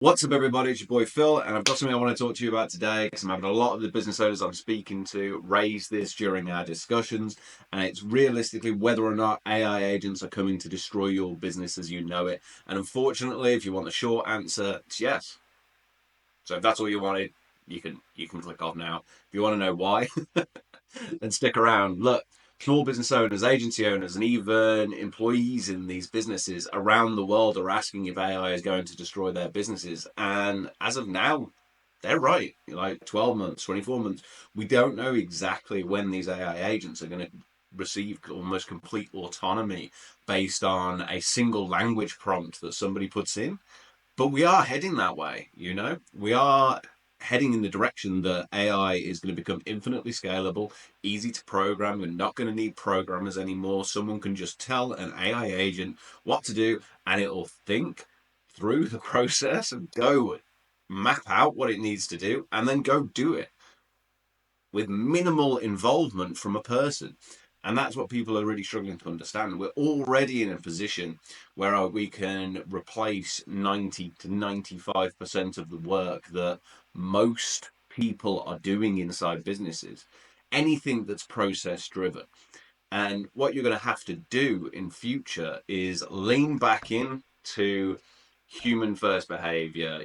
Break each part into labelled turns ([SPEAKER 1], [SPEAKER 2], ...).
[SPEAKER 1] What's up, everybody? It's your boy Phil, and I've got something I want to talk to you about today because I'm having a lot of the business owners I'm speaking to raise this during our discussions, and it's realistically whether or not AI agents are coming to destroy your business as you know it. And unfortunately, if you want the short answer, it's yes. So if that's all you wanted, you can click off now. If you want to know why, then stick around. Look, small business owners, agency owners, and even employees in these businesses around the world are asking if AI is going to destroy their businesses. And as of now, they're right. Like 12 months, 24 months. We don't know exactly when these AI agents are going to receive almost complete autonomy based on a single language prompt that somebody puts in. But we are heading that way, you know? We are heading in the direction that AI is going to become infinitely scalable, easy to program. We're not going to need programmers anymore. Someone can just tell an AI agent what to do, and it'll think through the process and go map out what it needs to do and then go do it with minimal involvement from a person. And that's what people are really struggling to understand. We're already in a position where we can replace 90 to 95% of the work that most people are doing inside businesses. Anything that's process driven. And what you're going to have to do in future is lean back in to human first behavior,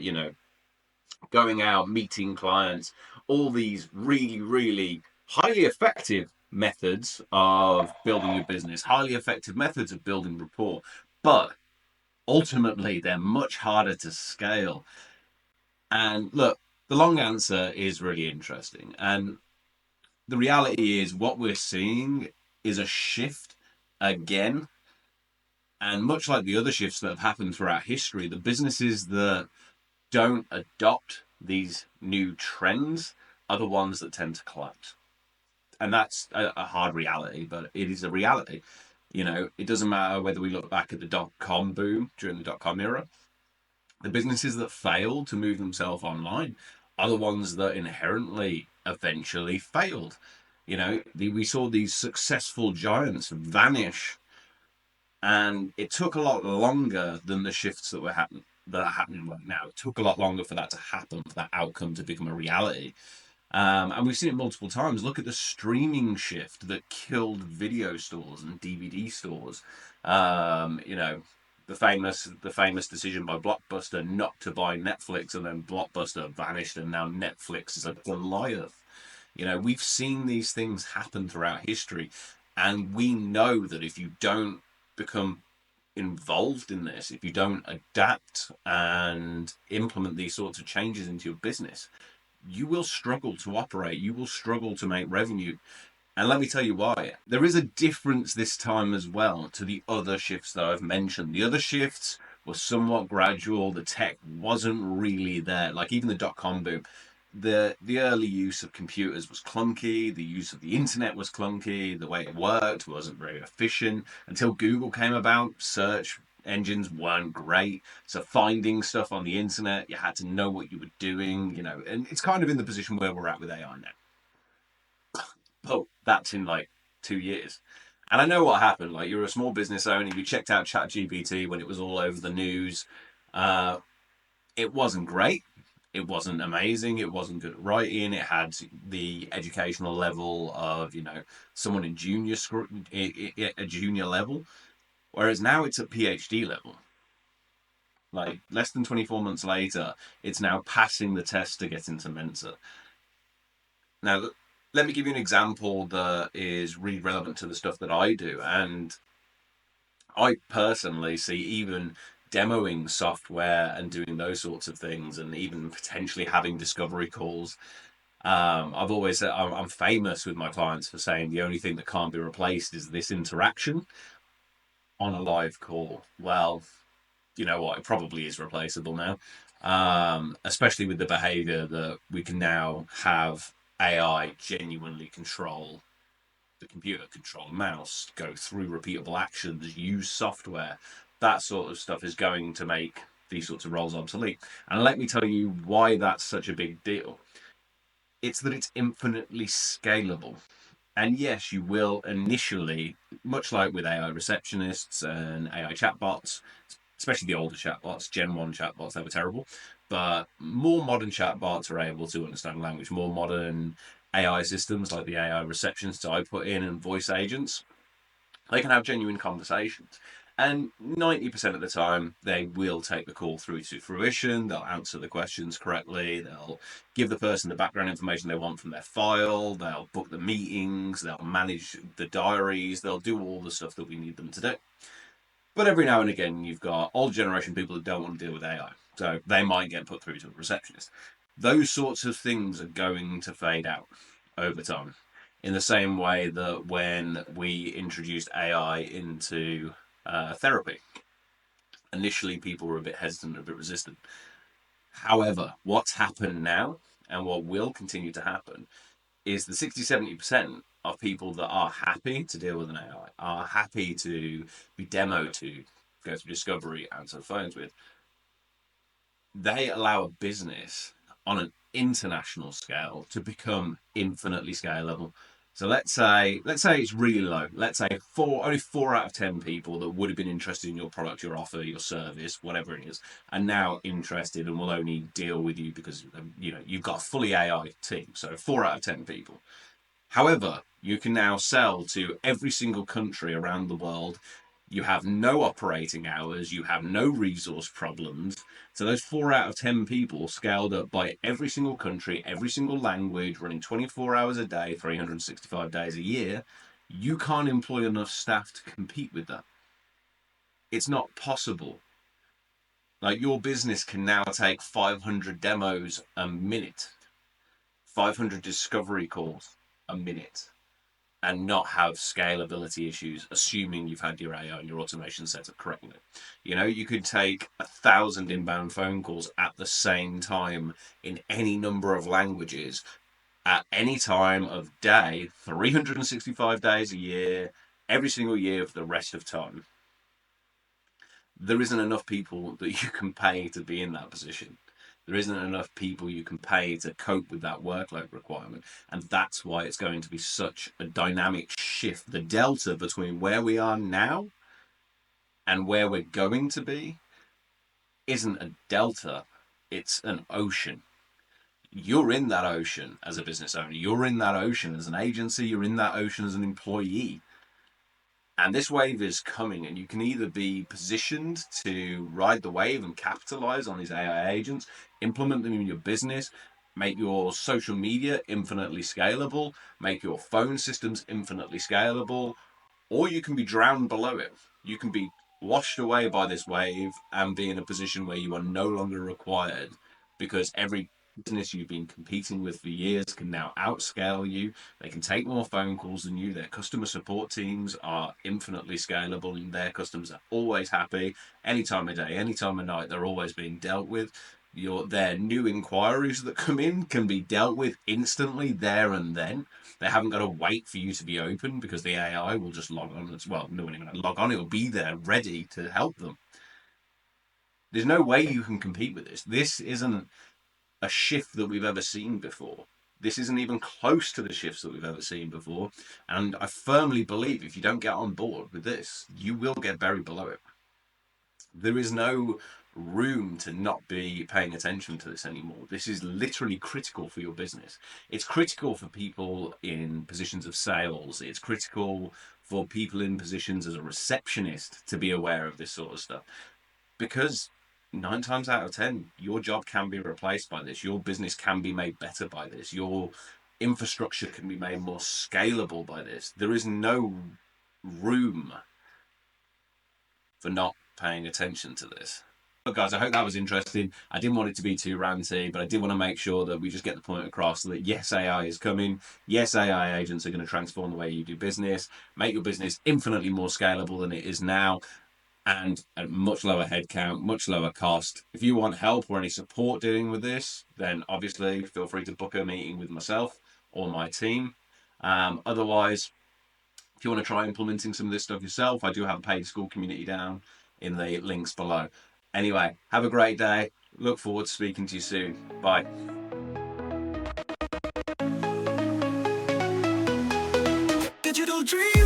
[SPEAKER 1] going out, meeting clients, all these really, really highly effective methods of building your business, highly effective methods of building rapport. But ultimately, they're much harder to scale. And look, the long answer is really interesting. And the reality is, what we're seeing is a shift again. And much like the other shifts that have happened throughout history, the businesses that don't adopt these new trends are the ones that tend to collapse. And that's a hard reality, but it is a reality. It doesn't matter whether we look back at the dot-com boom during the dot-com era. The businesses that failed to move themselves online are the ones that inherently eventually failed. We saw these successful giants vanish, and it took a lot longer than the shifts that are happening right now. It took a lot longer for that to happen, for that outcome to become a reality. And we've seen it multiple times. Look at the streaming shift that killed video stores and DVD stores. The famous decision by Blockbuster not to buy Netflix, and then Blockbuster vanished, and now Netflix is a Goliath. We've seen these things happen throughout history, and we know that if you don't become involved in this, if you don't adapt and implement these sorts of changes into your business, you will struggle to operate. You will struggle to make revenue. And let me tell you why. There is a difference this time as well to the other shifts that I've mentioned. The other shifts were somewhat gradual. The tech wasn't really there. Like even the dot-com boom, the early use of computers was clunky. The use of the internet was clunky. The way it worked wasn't very efficient until Google came about. Search engines weren't great. So finding stuff on the internet, you had to know what you were doing, and it's kind of in the position where we're at with AI now. Oh, that's in like 2 years. And I know what happened. Like, you're a small business owner, you checked out ChatGPT when it was all over the news. Uh, it wasn't great. It wasn't amazing. It wasn't good at writing. It had the educational level of, someone in a junior level. Whereas now it's at PhD level. Like less than 24 months later, it's now passing the test to get into Mensa. Now, let me give you an example that is really relevant to the stuff that I do. And I personally see even demoing software and doing those sorts of things, and even potentially having discovery calls. I've always said I'm famous with my clients for saying the only thing that can't be replaced is this interaction on a live call. Well, you know what? It probably is replaceable now, especially with the behavior that we can now have AI genuinely control the computer, control a mouse, go through repeatable actions, use software. That sort of stuff is going to make these sorts of roles obsolete. And let me tell you why that's such a big deal. It's that it's infinitely scalable. And yes, you will initially, much like with AI receptionists and AI chatbots, especially the older chatbots, Gen 1 chatbots, they were terrible. But more modern chatbots are able to understand language. More modern AI systems like the AI receptionists I put in and voice agents, they can have genuine conversations. And 90% of the time, they will take the call through to fruition. They'll answer the questions correctly. They'll give the person the background information they want from their file. They'll book the meetings. They'll manage the diaries. They'll do all the stuff that we need them to do. But every now and again, you've got old generation people who don't want to deal with AI. So they might get put through to a receptionist. Those sorts of things are going to fade out over time. In the same way that when we introduced AI into therapy, initially people were a bit hesitant, a bit resistant. However, what's happened now and what will continue to happen is the 60-70% of people that are happy to deal with an AI, are happy to be demoed, to go through discovery, answer the phones with, they allow a business on an international scale to become infinitely scalable. So let's say it's really low. Let's say only 4 out of 10 people that would have been interested in your product, your offer, your service, whatever it is, are now interested and will only deal with you because you've got a fully AI team. So 4 out of 10 people. However, you can now sell to every single country around the world. You have no operating hours, you have no resource problems. So those 4 out of 10 people scaled up by every single country, every single language, running 24 hours a day, 365 days a year. You can't employ enough staff to compete with that. It's not possible. Like, your business can now take 500 demos a minute, 500 discovery calls a minute, and not have scalability issues, assuming you've had your AI and your automation set up correctly. You could take 1,000 inbound phone calls at the same time in any number of languages at any time of day, 365 days a year, every single year for the rest of time. There isn't enough people that you can pay to be in that position. There isn't enough people you can pay to cope with that workload requirement. And that's why it's going to be such a dynamic shift. The delta between where we are now and where we're going to be isn't a delta, it's an ocean. You're in that ocean as a business owner. You're in that ocean as an agency. You're in that ocean as an employee. And this wave is coming, and you can either be positioned to ride the wave and capitalize on these AI agents, implement them in your business, make your social media infinitely scalable, make your phone systems infinitely scalable, or you can be drowned below it. You can be washed away by this wave and be in a position where you are no longer required because every business you've been competing with for years can now outscale you. They can take more phone calls than you. Their customer support teams are infinitely scalable, and their customers are always happy any time of day, any time of night. They're always being dealt with. Their new inquiries that come in can be dealt with instantly there and then. They haven't got to wait for you to be open because the AI will just log on as well. No one even log on; it will be there ready to help them. There's no way you can compete with this. This isn't a shift that we've ever seen before. This isn't even close to the shifts that we've ever seen before. And I firmly believe if you don't get on board with this, you will get buried below it. There is no room to not be paying attention to this anymore. This is literally critical for your business. It's critical for people in positions of sales. It's critical for people in positions as a receptionist to be aware of this sort of stuff, because 9 times out of 10, your job can be replaced by this. Your business can be made better by this. Your infrastructure can be made more scalable by this. There is no room for not paying attention to this. Look, guys, I hope that was interesting. I didn't want it to be too ranty, but I did want to make sure that we just get the point across that yes, AI is coming. Yes, AI agents are going to transform the way you do business, make your business infinitely more scalable than it is now, and at much lower headcount, much lower cost. If you want help or any support dealing with this, then obviously feel free to book a meeting with myself or my team. Otherwise, if you want to try implementing some of this stuff yourself, I do have a paid school community down in the links below. Anyway, have a great day. Look forward to speaking to you soon. Bye.
[SPEAKER 2] Digital dream.